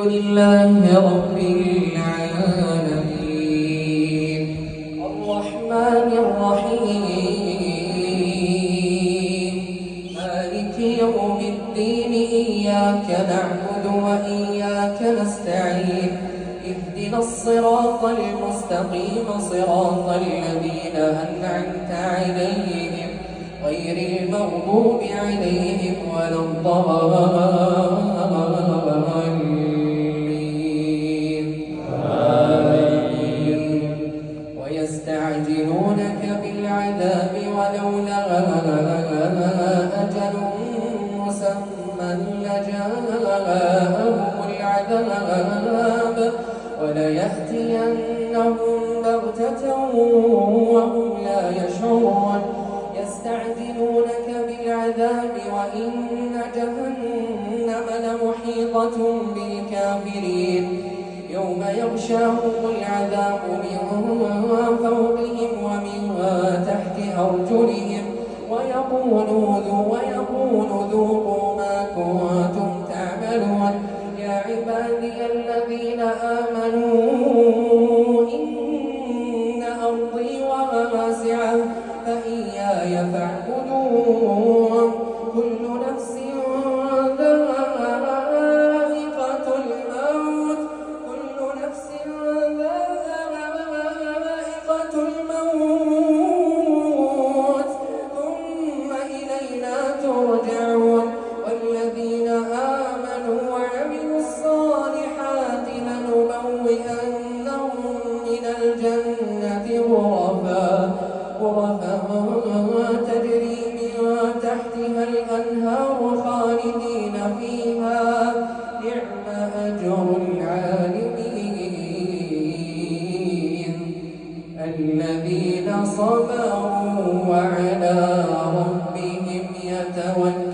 لله رب العالمين الرحمن الرحيم مالك يوم الدين إياك نعبد وإياك نستعين اهدنا الصراط المستقيم صراط الذين أنعمت عليهم غير المغضوب عليهم ولا الضالين آمين ويستعجلونك بالعذاب ولولا أجل مسمى لجاءهم العذاب وليأتينهم بغتة وهم لا يشعرون يستعجلونك بالعذاب وإن جهنم لمحيطة بالكافرين يوم يغشاهم العذاب من فوقهم ومن تحت أرجلهم ويقول ذوقوا ما كنتم تعملون يا عبادي الذين آمنوا إن أرضي واسعة فإياي فاعبدون كل نفس ذائقة الموت ثم إلينا ترجعون والذين آمنوا وعملوا الصالحات لنبوئنهم من الجنة غرفا تجري من تحتها الأنهار خالدين فيها نعم أجر العالمين الذين صبروا وعلى ربهم يتوكلون